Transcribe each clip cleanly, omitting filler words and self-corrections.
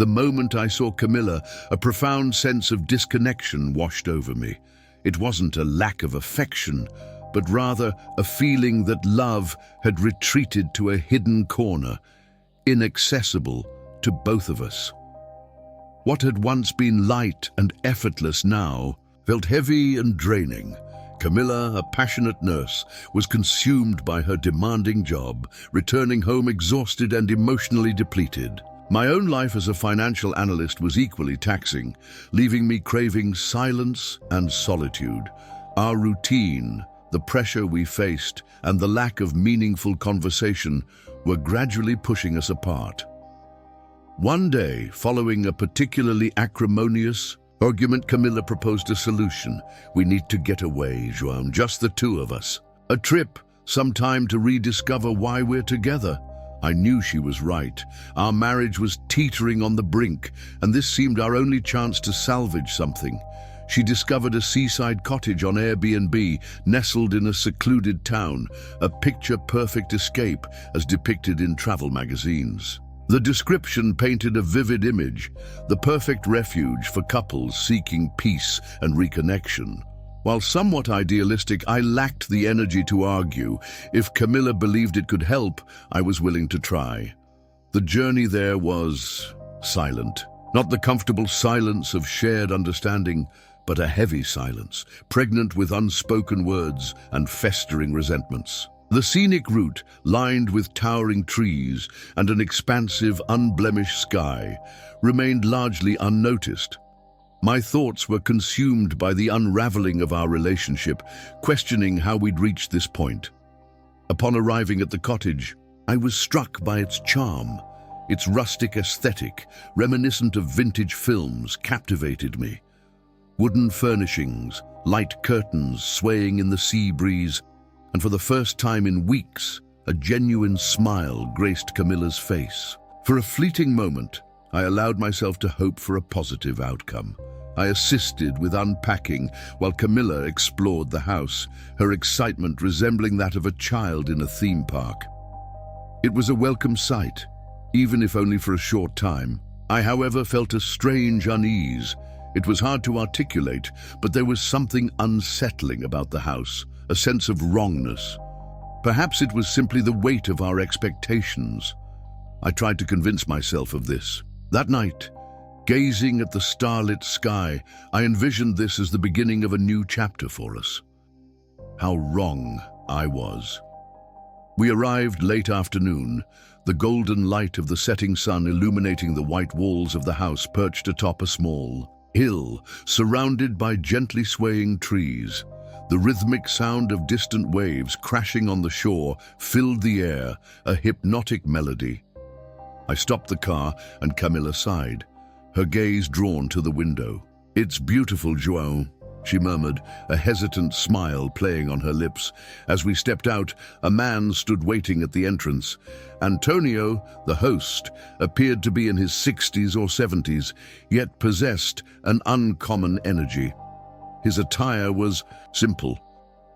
The moment I saw Camilla, a profound sense of disconnection washed over me. It wasn't a lack of affection, but rather a feeling that love had retreated to a hidden corner, inaccessible to both of us. What had once been light and effortless now felt heavy and draining. Camilla, a passionate nurse, was consumed by her demanding job, returning home exhausted and emotionally depleted. My own life as a financial analyst was equally taxing, leaving me craving silence and solitude. Our routine, the pressure we faced, and the lack of meaningful conversation were gradually pushing us apart. One day, following a particularly acrimonious argument, Camilla proposed a solution. We need to get away, Joan, just the two of us. A trip, some time to rediscover why we're together. I knew she was right. Our marriage was teetering on the brink, and this seemed our only chance to salvage something. She discovered a seaside cottage on Airbnb, nestled in a secluded town, a picture-perfect escape as depicted in travel magazines. The description painted a vivid image, the perfect refuge for couples seeking peace and reconnection. While somewhat idealistic, I lacked the energy to argue. If Camilla believed it could help, I was willing to try. The journey there was silent. Not the comfortable silence of shared understanding, but a heavy silence, pregnant with unspoken words and festering resentments. The scenic route, lined with towering trees and an expansive, unblemished sky, remained largely unnoticed. My thoughts were consumed by the unraveling of our relationship, questioning how we'd reached this point. Upon arriving at the cottage, I was struck by its charm. Its rustic aesthetic, reminiscent of vintage films, captivated me. Wooden furnishings, light curtains swaying in the sea breeze, and for the first time in weeks, a genuine smile graced Camilla's face. For a fleeting moment, I allowed myself to hope for a positive outcome. I assisted with unpacking while Camilla explored the house, her excitement resembling that of a child in a theme park. It was a welcome sight, even if only for a short time. I, however, felt a strange unease. It was hard to articulate, but there was something unsettling about the house, a sense of wrongness. Perhaps it was simply the weight of our expectations. I tried to convince myself of this. That night, gazing at the starlit sky, I envisioned this as the beginning of a new chapter for us. How wrong I was. We arrived late afternoon, the golden light of the setting sun illuminating the white walls of the house perched atop a small hill, surrounded by gently swaying trees. The rhythmic sound of distant waves crashing on the shore filled the air, a hypnotic melody. I stopped the car and Camilla sighed, her gaze drawn to the window. "It's beautiful, João," she murmured, a hesitant smile playing on her lips. As we stepped out, a man stood waiting at the entrance. Antonio, the host, appeared to be in his 60s or 70s, yet possessed an uncommon energy. His attire was simple,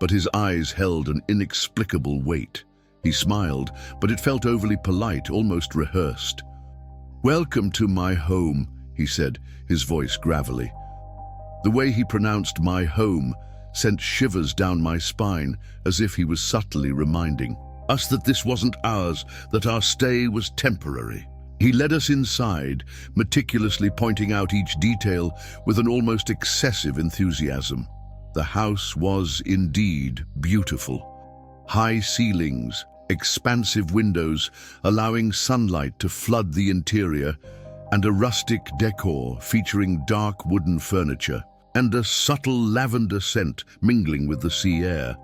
but his eyes held an inexplicable weight. He smiled, but it felt overly polite, almost rehearsed. "Welcome to my home," he said, his voice gravelly. The way he pronounced "my home" sent shivers down my spine, as if he was subtly reminding us that this wasn't ours, that our stay was temporary. He led us inside, meticulously pointing out each detail with an almost excessive enthusiasm. The house was indeed beautiful. High ceilings, expansive windows allowing sunlight to flood the interior, and a rustic decor featuring dark wooden furniture and a subtle lavender scent mingling with the sea air.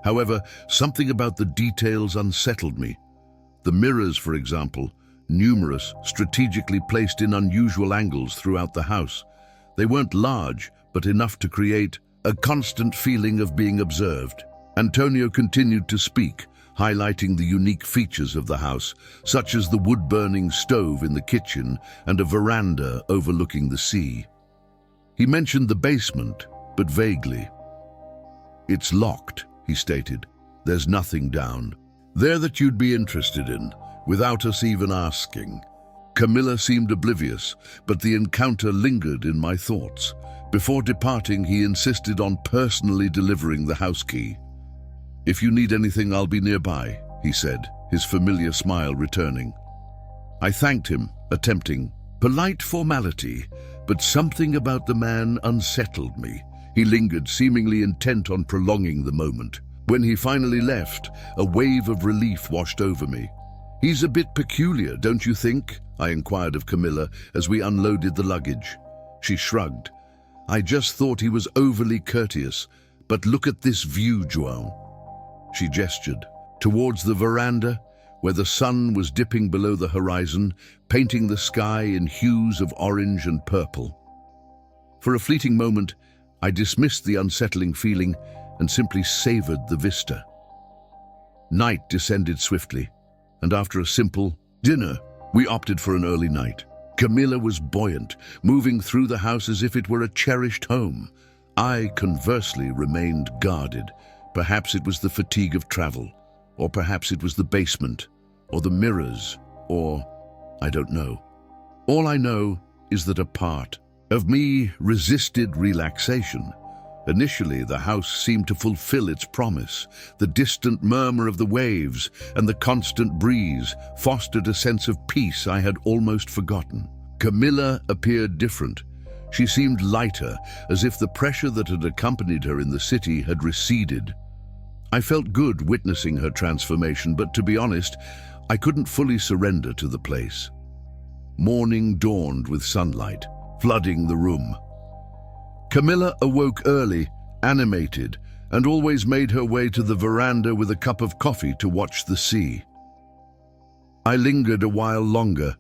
However, something about the details unsettled me. The mirrors, for example, numerous, strategically placed in unusual angles throughout the house. They weren't large, but enough to create a constant feeling of being observed. Antonio continued to speak, highlighting the unique features of the house, such as the wood-burning stove in the kitchen and a veranda overlooking the sea. He mentioned the basement, but vaguely. "It's locked," he stated. "There's nothing down there that you'd be interested in, without us even asking." Camilla seemed oblivious, but the encounter lingered in my thoughts. Before departing, he insisted on personally delivering the house key. "If you need anything, I'll be nearby," he said, his familiar smile returning. I thanked him, attempting polite formality, but something about the man unsettled me. He lingered, seemingly intent on prolonging the moment. When he finally left, a wave of relief washed over me. "He's a bit peculiar, don't you think?" I inquired of Camilla as we unloaded the luggage. She shrugged. "I just thought he was overly courteous, but look at this view, João." She gestured towards the veranda, where the sun was dipping below the horizon, painting the sky in hues of orange and purple. For a fleeting moment, I dismissed the unsettling feeling and simply savored the vista. Night descended swiftly, and after a simple dinner, we opted for an early night. Camilla was buoyant, moving through the house as if it were a cherished home. I, conversely, remained guarded. Perhaps it was the fatigue of travel, or perhaps it was the basement, or the mirrors, or I don't know. All I know is that a part of me resisted relaxation. Initially, the house seemed to fulfill its promise. The distant murmur of the waves and the constant breeze fostered a sense of peace I had almost forgotten. Camilla appeared different. She seemed lighter, as if the pressure that had accompanied her in the city had receded. I felt good witnessing her transformation, but to be honest, I couldn't fully surrender to the place. Morning dawned with sunlight, flooding the room. Camilla awoke early, animated, and always made her way to the veranda with a cup of coffee to watch the sea. I lingered a while longer,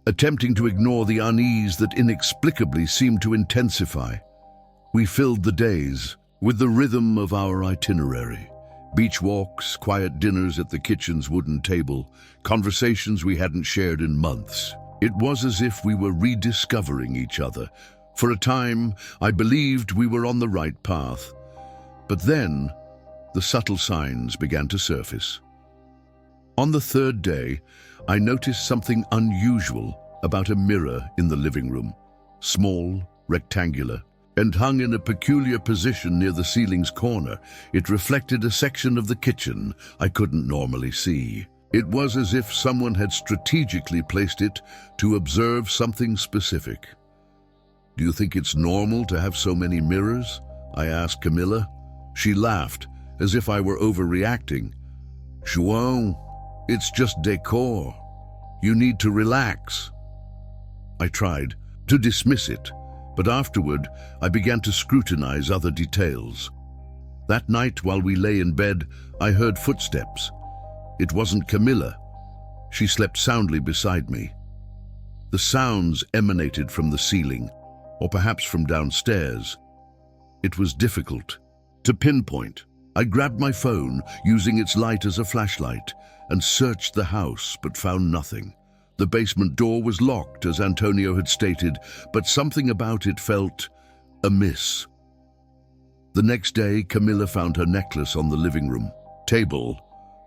attempting to ignore the unease that inexplicably seemed to intensify. We filled the days with the rhythm of our itinerary. Beach walks, quiet dinners at the kitchen's wooden table, conversations we hadn't shared in months. It was as if we were rediscovering each other. For a time, I believed we were on the right path. But then, the subtle signs began to surface. On the third day, I noticed something unusual about a mirror in the living room. Small, rectangular, and hung in a peculiar position near the ceiling's corner. It reflected a section of the kitchen I couldn't normally see. It was as if someone had strategically placed it to observe something specific. "Do you think it's normal to have so many mirrors?" I asked Camilla. She laughed, as if I were overreacting. "João, it's just decor. You need to relax." I tried to dismiss it, but afterward I began to scrutinize other details. That night, while we lay in bed, I heard footsteps. It wasn't Camilla. She slept soundly beside me. The sounds emanated from the ceiling, or perhaps from downstairs. It was difficult to pinpoint. I grabbed my phone, using its light as a flashlight, and searched the house, but found nothing. The basement door was locked, as Antonio had stated, but something about it felt amiss. The next day, Camilla found her necklace on the living room table.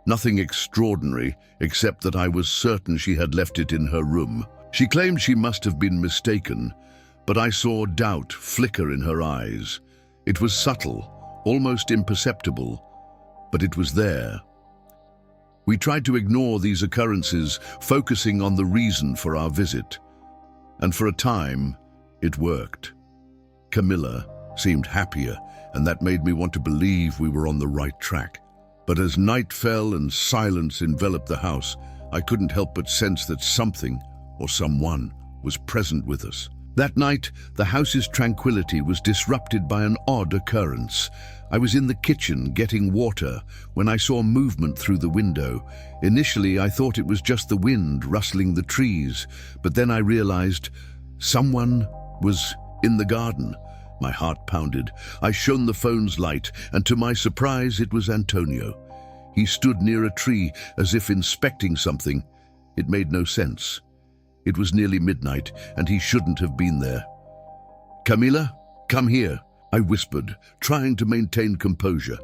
Nothing extraordinary, except that I was certain she had left it in her room. She claimed she must have been mistaken, but I saw doubt flicker in her eyes. It was subtle, almost imperceptible, but it was there. We tried to ignore these occurrences, focusing on the reason for our visit. And for a time, it worked. Camilla seemed happier, and that made me want to believe we were on the right track. But as night fell and silence enveloped the house, I couldn't help but sense that something, or someone, was present with us. That night, the house's tranquility was disrupted by an odd occurrence. I was in the kitchen getting water when I saw movement through the window. Initially, I thought it was just the wind rustling the trees, but then I realized someone was in the garden. My heart pounded. I shone the phone's light, and to my surprise, it was Antonio. He stood near a tree as if inspecting something. It made no sense. It was nearly midnight, and he shouldn't have been there. "Camila, come here," I whispered, trying to maintain composure.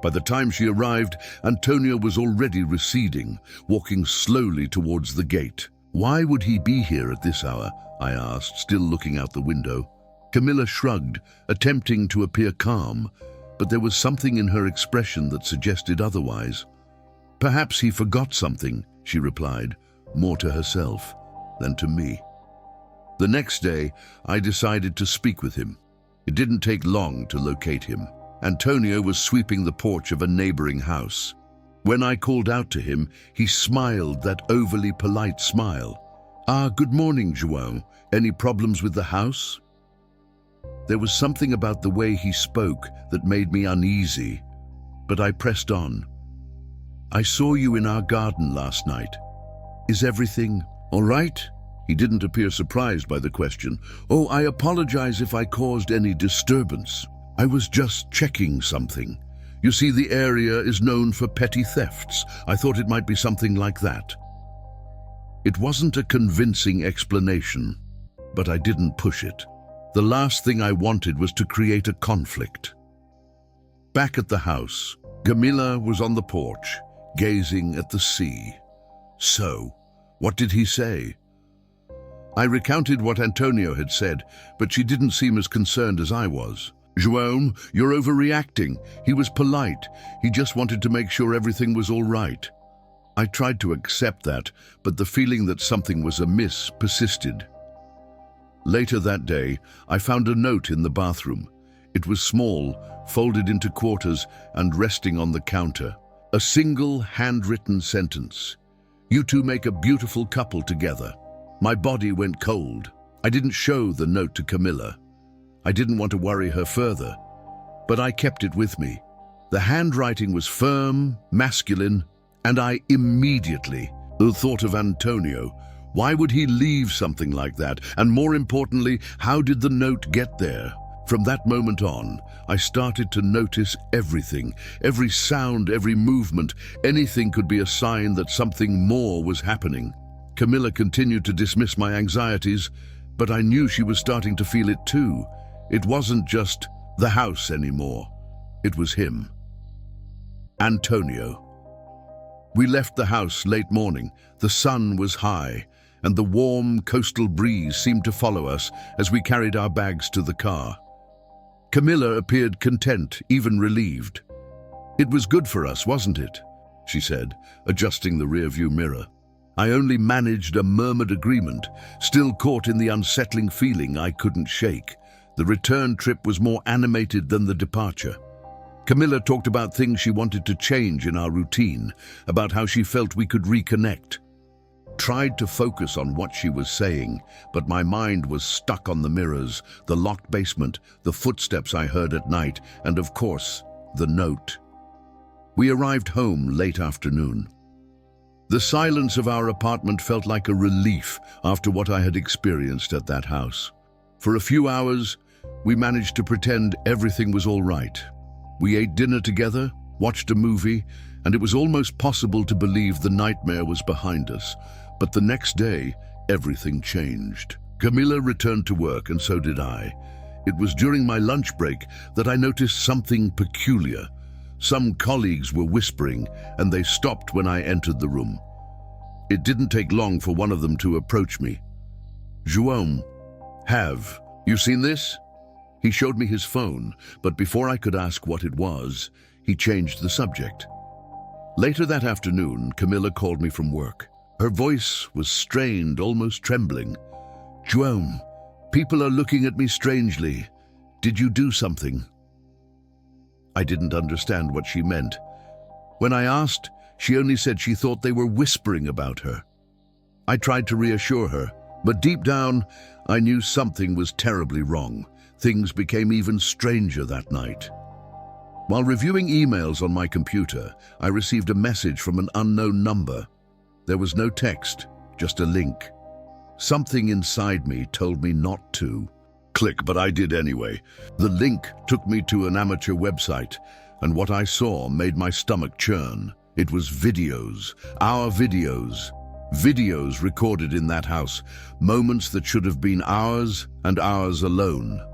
By the time she arrived, Antonio was already receding, walking slowly towards the gate. Why would he be here at this hour? I asked, still looking out the window. Camilla shrugged, attempting to appear calm, but there was something in her expression that suggested otherwise. Perhaps he forgot something, she replied, more to herself than to me. The next day, I decided to speak with him. It didn't take long to locate him. Antonio was sweeping the porch of a neighboring house. When I called out to him, he smiled that overly polite smile. Good morning, João. Any problems with the house? There was something about the way he spoke that made me uneasy, but I pressed on. I saw you in our garden last night. Is everything all right? He didn't appear surprised by the question. Oh, I apologize if I caused any disturbance. I was just checking something. You see, the area is known for petty thefts. I thought it might be something like that. It wasn't a convincing explanation, but I didn't push it. The last thing I wanted was to create a conflict. Back at the house, Camilla was on the porch, gazing at the sea. So, what did he say? I recounted what Antonio had said, but she didn't seem as concerned as I was. João, you're overreacting. He was polite. He just wanted to make sure everything was all right. I tried to accept that, but the feeling that something was amiss persisted. Later that day, I found a note in the bathroom. It was small, folded into quarters and resting on the counter. A single handwritten sentence. You two make a beautiful couple together. My body went cold. I didn't show the note to Camilla. I didn't want to worry her further, but I kept it with me. The handwriting was firm, masculine, and I immediately thought of Antonio. Why would he leave something like that? And more importantly, how did the note get there? From that moment on, I started to notice everything, every sound, every movement. Anything could be a sign that something more was happening. Camilla continued to dismiss my anxieties, but I knew she was starting to feel it too. It wasn't just the house anymore. It was him. Antonio. We left the house late morning. The sun was high, and the warm coastal breeze seemed to follow us as we carried our bags to the car. Camilla appeared content, even relieved. It was good for us, wasn't it? She said, adjusting the rearview mirror. I only managed a murmured agreement, still caught in the unsettling feeling I couldn't shake. The return trip was more animated than the departure. Camilla talked about things she wanted to change in our routine, about how she felt we could reconnect. Tried to focus on what she was saying, but my mind was stuck on the mirrors, the locked basement, the footsteps I heard at night, and of course, the note. We arrived home late afternoon. The silence of our apartment felt like a relief after what I had experienced at that house. For a few hours, we managed to pretend everything was all right. We ate dinner together, watched a movie, and it was almost possible to believe the nightmare was behind us. But the next day, everything changed. Camilla returned to work, and so did I. It was during my lunch break that I noticed something peculiar. Some colleagues were whispering, and they stopped when I entered the room. It didn't take long for one of them to approach me. João, have you seen this? He showed me his phone, but before I could ask what it was, he changed the subject. Later that afternoon, Camilla called me from work. Her voice was strained, almost trembling. João, people are looking at me strangely. Did you do something? I didn't understand what she meant. When I asked, she only said she thought they were whispering about her. I tried to reassure her, but deep down, I knew something was terribly wrong. Things became even stranger that night. While reviewing emails on my computer, I received a message from an unknown number. There was no text, just a link. Something inside me told me not to click, but I did anyway. The link took me to an amateur website, and what I saw made my stomach churn. It was videos, our videos. Videos recorded in that house, moments that should have been ours and ours alone.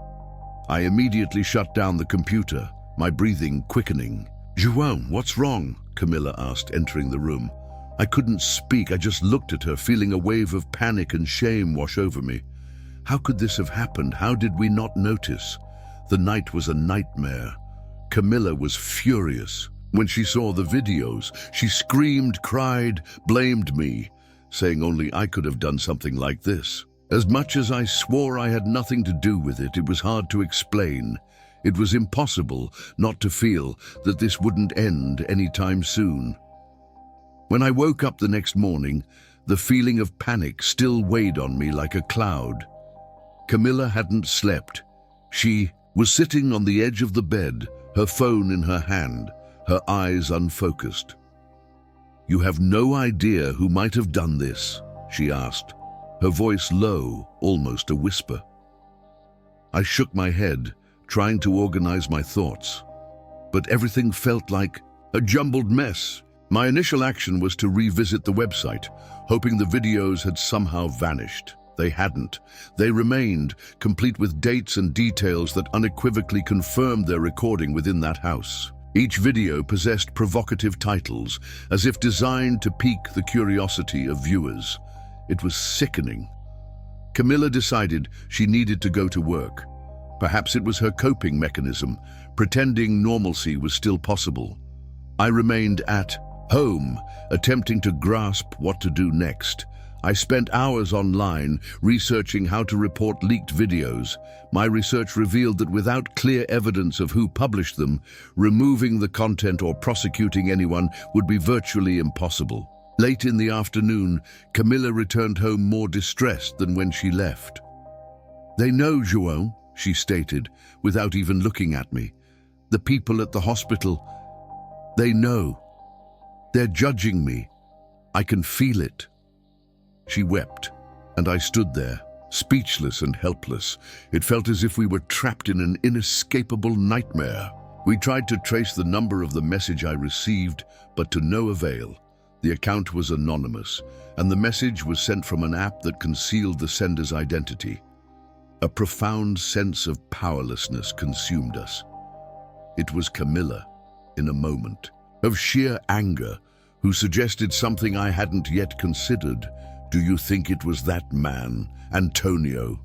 I immediately shut down the computer, my breathing quickening. João, what's wrong? Camilla asked, entering the room. I couldn't speak. I just looked at her, feeling a wave of panic and shame wash over me. How could this have happened? How did we not notice? The night was a nightmare. Camilla was furious. When she saw the videos, she screamed, cried, blamed me, saying only I could have done something like this. As much as I swore I had nothing to do with it, it was hard to explain. It was impossible not to feel that this wouldn't end anytime soon. When I woke up the next morning, the feeling of panic still weighed on me like a cloud. Camilla hadn't slept. She was sitting on the edge of the bed, her phone in her hand, her eyes unfocused. "You have no idea who might have done this?" she asked, her voice low, almost a whisper. I shook my head, trying to organize my thoughts, but everything felt like a jumbled mess. My initial action was to revisit the website, hoping the videos had somehow vanished. They hadn't. They remained, complete with dates and details that unequivocally confirmed their recording within that house. Each video possessed provocative titles, as if designed to pique the curiosity of viewers. It was sickening. Camilla decided she needed to go to work. Perhaps it was her coping mechanism, pretending normalcy was still possible. I remained at home, attempting to grasp what to do next. I spent hours online researching how to report leaked videos. My research revealed that without clear evidence of who published them, removing the content or prosecuting anyone would be virtually impossible. Late in the afternoon, Camilla returned home more distressed than when she left. "They know, João," she stated, without even looking at me. "The people at the hospital, they know. They're judging me. I can feel it." She wept, and I stood there, speechless and helpless. It felt as if we were trapped in an inescapable nightmare. We tried to trace the number of the message I received, but to no avail. The account was anonymous, and the message was sent from an app that concealed the sender's identity. A profound sense of powerlessness consumed us. It was Camilla, in a moment of sheer anger, who suggested something I hadn't yet considered. "Do you think it was that man, Antonio?"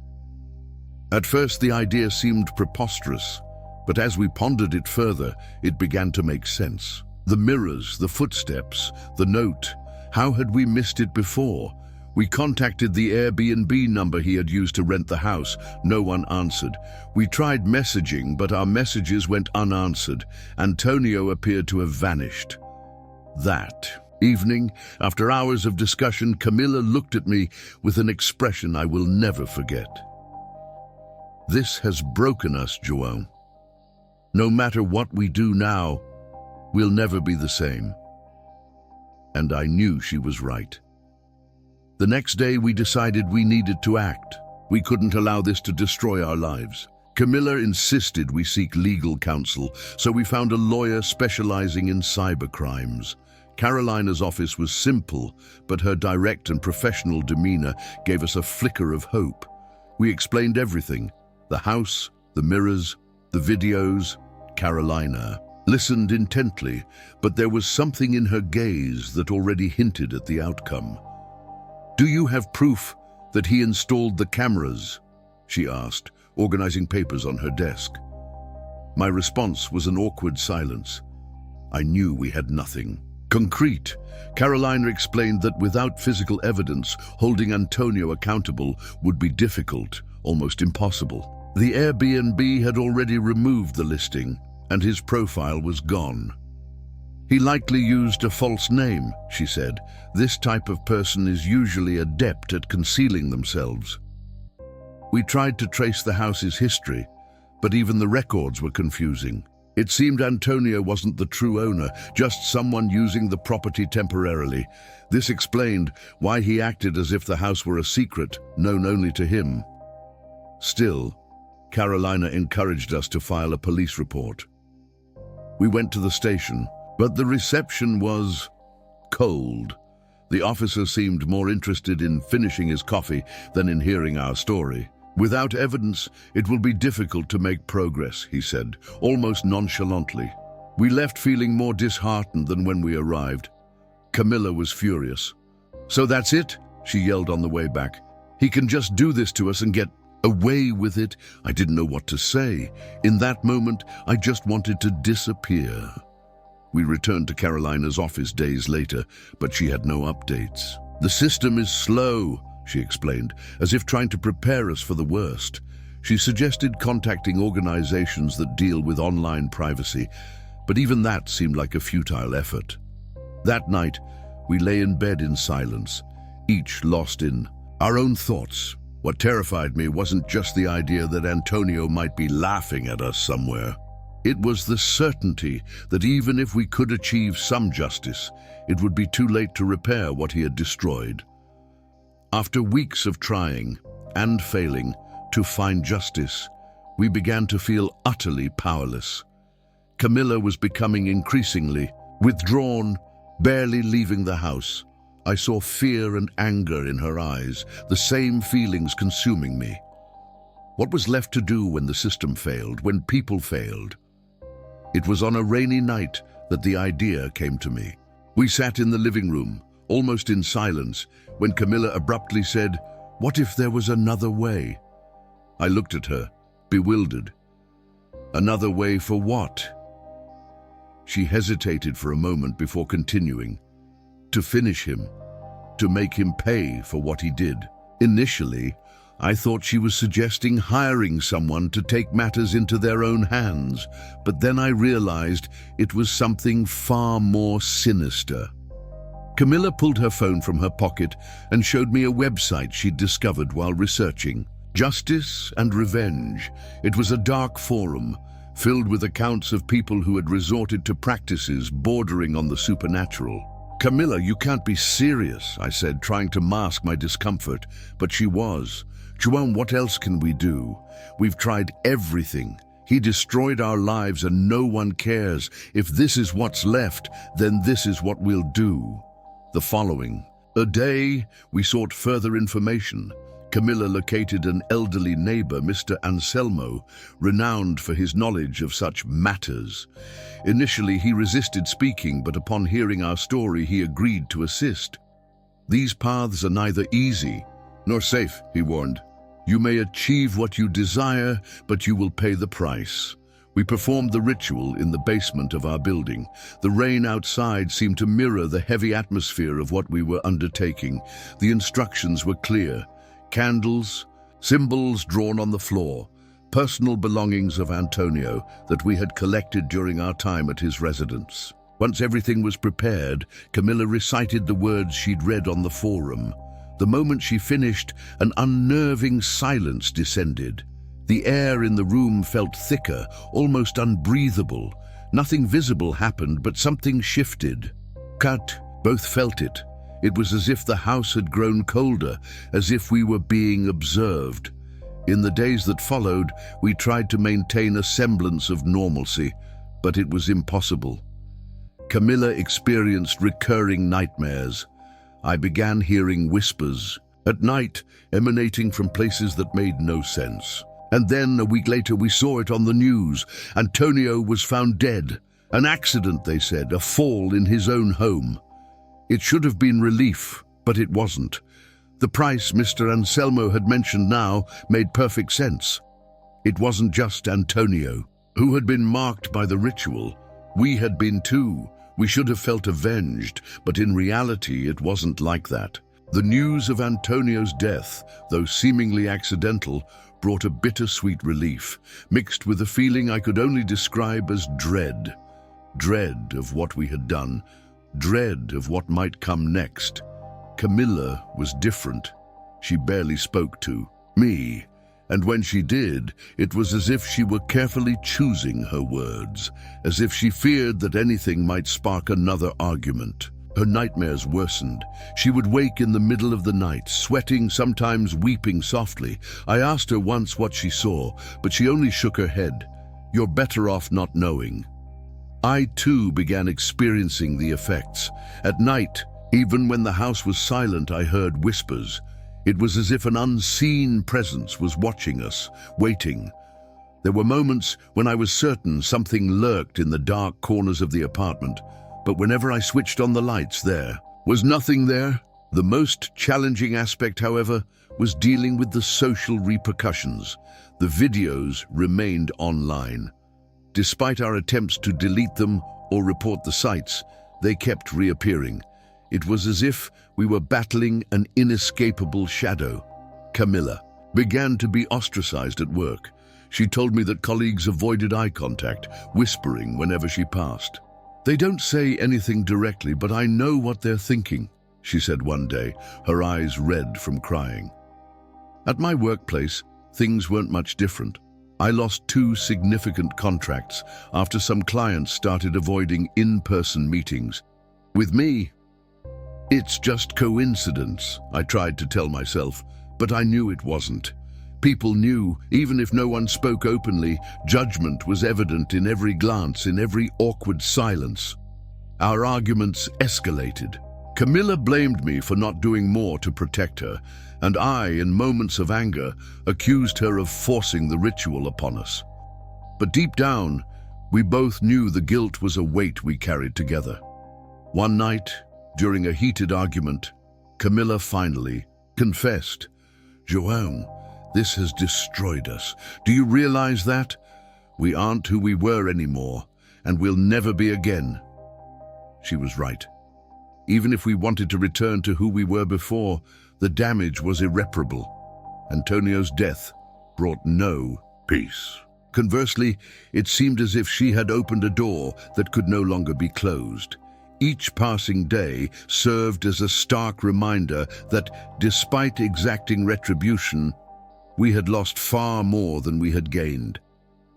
At first the idea seemed preposterous, but as we pondered it further, it began to make sense. The mirrors, the footsteps, the note. How had we missed it before? We contacted the Airbnb number he had used to rent the house. No one answered. We tried messaging, but our messages went unanswered. Antonio appeared to have vanished. That evening, after hours of discussion, Camilla looked at me with an expression I will never forget. "This has broken us, João. No matter what we do now, we'll never be the same." And I knew she was right. The next day we decided we needed to act. We couldn't allow this to destroy our lives. Camilla insisted we seek legal counsel, so we found a lawyer specializing in cybercrimes. Carolina's office was simple, but her direct and professional demeanor gave us a flicker of hope. We explained everything: the house, the mirrors, the videos. Carolina listened intently, but there was something in her gaze that already hinted at the outcome. "Do you have proof that he installed the cameras?" she asked, organizing papers on her desk. My response was an awkward silence. I knew we had nothing concrete. Carolina explained that without physical evidence, holding Antonio accountable would be difficult, almost impossible. The Airbnb had already removed the listing, and his profile was gone. "He likely used a false name," she said. "This type of person is usually adept at concealing themselves." We tried to trace the house's history, but even the records were confusing. It seemed Antonio wasn't the true owner, just someone using the property temporarily. This explained why he acted as if the house were a secret, known only to him. Still, Carolina encouraged us to file a police report. We went to the station, but the reception was cold. The officer seemed more interested in finishing his coffee than in hearing our story. "Without evidence, it will be difficult to make progress," he said, almost nonchalantly. We left feeling more disheartened than when we arrived. Camilla was furious. "So that's it?" she yelled on the way back. "He can just do this to us and get away with it?" I didn't know what to say. In that moment, I just wanted to disappear. We returned to Carolina's office days later, but she had no updates. "The system is slow," she explained, as if trying to prepare us for the worst. She suggested contacting organizations that deal with online privacy, but even that seemed like a futile effort. That night, we lay in bed in silence, each lost in our own thoughts. What terrified me wasn't just the idea that Antonio might be laughing at us somewhere. It was the certainty that even if we could achieve some justice, it would be too late to repair what he had destroyed. After weeks of trying and failing to find justice, we began to feel utterly powerless. Camilla was becoming increasingly withdrawn, barely leaving the house. I saw fear and anger in her eyes, the same feelings consuming me. What was left to do when the system failed, when people failed? It was on a rainy night that the idea came to me. We sat in the living room, almost in silence, when Camilla abruptly said, "What if there was another way?" I looked at her, bewildered. "Another way for what?" She hesitated for a moment before continuing. "To finish him, to make him pay for what he did." Initially, I thought she was suggesting hiring someone to take matters into their own hands, but then I realized it was something far more sinister. Camilla pulled her phone from her pocket and showed me a website she'd discovered while researching. Justice and Revenge. It was a dark forum, filled with accounts of people who had resorted to practices bordering on the supernatural. "Camilla, you can't be serious," I said, trying to mask my discomfort, but she was. "Joan, what else can we do? We've tried everything. He destroyed our lives and no one cares. If this is what's left, then this is what we'll do." The following day, we sought further information. Camilla located an elderly neighbor, Mr. Anselmo, renowned for his knowledge of such matters. Initially, he resisted speaking, but upon hearing our story, he agreed to assist. "These paths are neither easy nor safe," he warned. "You may achieve what you desire, but you will pay the price." We performed the ritual in the basement of our building. The rain outside seemed to mirror the heavy atmosphere of what we were undertaking. The instructions were clear. Candles, symbols drawn on the floor, personal belongings of Antonio that we had collected during our time at his residence. Once everything was prepared, Camilla recited the words she'd read on the forum. The moment she finished, an unnerving silence descended. The air in the room felt thicker, almost unbreathable. Nothing visible happened, but something shifted. Cut, both felt it. It was as if the house had grown colder, as if we were being observed. In the days that followed, we tried to maintain a semblance of normalcy, but it was impossible. Camilla experienced recurring nightmares. I began hearing whispers, at night, emanating from places that made no sense. And then, a week later, we saw it on the news. Antonio was found dead. An accident, they said, a fall in his own home. It should have been relief, but it wasn't. The price Mr. Anselmo had mentioned now made perfect sense. It wasn't just Antonio, who had been marked by the ritual. We had been too. We should have felt avenged, but in reality it wasn't like that. The news of Antonio's death, though seemingly accidental, brought a bittersweet relief, mixed with a feeling I could only describe as dread. Dread of what we had done, dread of what might come next. Camilla was different. She barely spoke to me, and when she did, it was as if she were carefully choosing her words, as if she feared that anything might spark another argument. Her nightmares worsened. She would wake in the middle of the night, sweating, sometimes weeping softly. I asked her once what she saw, but she only shook her head. "You're better off not knowing." I too began experiencing the effects. At night, even when the house was silent, I heard whispers. It was as if an unseen presence was watching us, waiting. There were moments when I was certain something lurked in the dark corners of the apartment, but whenever I switched on the lights, there was nothing there. The most challenging aspect, however, was dealing with the social repercussions. The videos remained online. Despite our attempts to delete them or report the sites, they kept reappearing. It was as if we were battling an inescapable shadow. Camilla began to be ostracized at work. She told me that colleagues avoided eye contact, whispering whenever she passed. "They don't say anything directly, but I know what they're thinking," she said one day, her eyes red from crying. At my workplace, things weren't much different. I lost 2 significant contracts after some clients started avoiding in-person meetings. With me, it's just coincidence, I tried to tell myself, but I knew it wasn't. People knew, even if no one spoke openly. Judgment was evident in every glance, in every awkward silence. Our arguments escalated. Camilla blamed me for not doing more to protect her, and I, in moments of anger, accused her of forcing the ritual upon us. But deep down, we both knew the guilt was a weight we carried together. One night, during a heated argument, Camilla finally confessed. "João, this has destroyed us. Do you realize that? We aren't who we were anymore, and we'll never be again." She was right. Even if we wanted to return to who we were before, the damage was irreparable. Antonio's death brought no peace. Conversely, it seemed as if she had opened a door that could no longer be closed. Each passing day served as a stark reminder that, despite exacting retribution, we had lost far more than we had gained.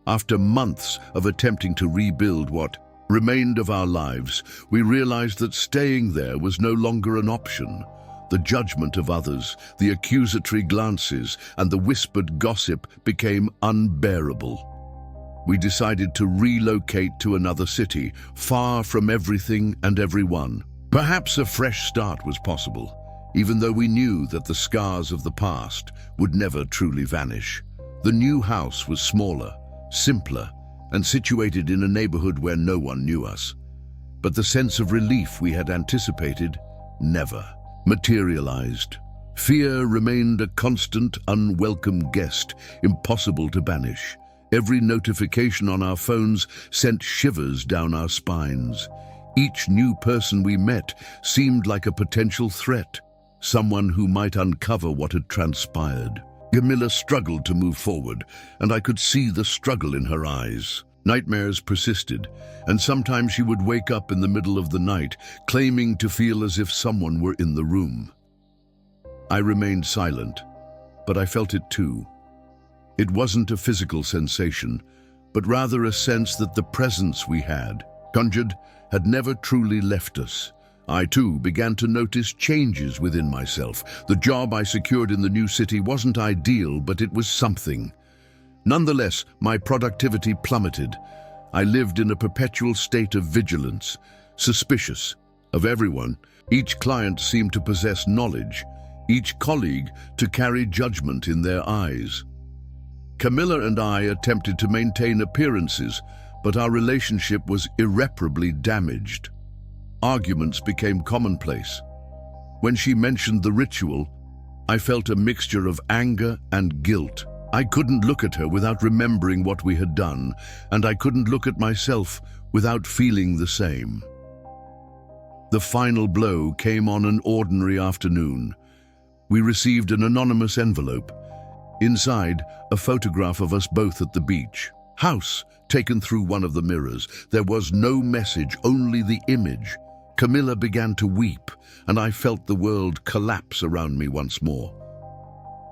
After months of attempting to rebuild what remained of our lives, we realized that staying there was no longer an option. The judgment of others, the accusatory glances, and the whispered gossip became unbearable. We decided to relocate to another city, far from everything and everyone. Perhaps a fresh start was possible, even though we knew that the scars of the past would never truly vanish. The new house was smaller, simpler, and situated in a neighborhood where no one knew us. But the sense of relief we had anticipated never materialized. Fear remained a constant, unwelcome guest, impossible to banish. Every notification on our phones sent shivers down our spines. Each new person we met seemed like a potential threat, someone who might uncover what had transpired. Camilla struggled to move forward, and I could see the struggle in her eyes. Nightmares persisted, and sometimes she would wake up in the middle of the night, claiming to feel as if someone were in the room. I remained silent, but I felt it too. It wasn't a physical sensation, but rather a sense that the presence we had conjured had never truly left us. I too began to notice changes within myself. The job I secured in the new city wasn't ideal, but it was something. Nonetheless, my productivity plummeted. I lived in a perpetual state of vigilance, suspicious of everyone. Each client seemed to possess knowledge, each colleague to carry judgment in their eyes. Camilla and I attempted to maintain appearances, but our relationship was irreparably damaged. Arguments became commonplace. When she mentioned the ritual, I felt a mixture of anger and guilt. I couldn't look at her without remembering what we had done, and I couldn't look at myself without feeling the same. The final blow came on an ordinary afternoon. We received an anonymous envelope. Inside, a photograph of us both at the beach. House, taken through one of the mirrors. There was no message, only the image. Camilla began to weep, and I felt the world collapse around me once more.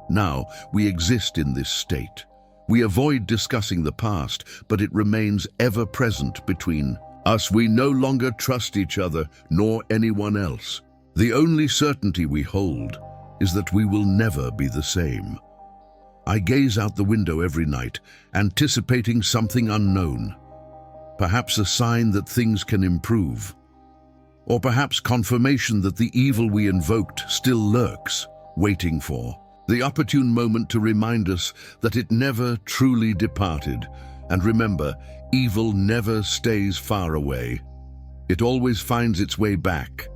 Now, we exist in this state. We avoid discussing the past, but it remains ever present between us. We no longer trust each other, nor anyone else. The only certainty we hold is that we will never be the same. I gaze out the window every night, anticipating something unknown. Perhaps a sign that things can improve. Or perhaps confirmation that the evil we invoked still lurks, waiting for the opportune moment to remind us that it never truly departed. And remember, evil never stays far away. It always finds its way back.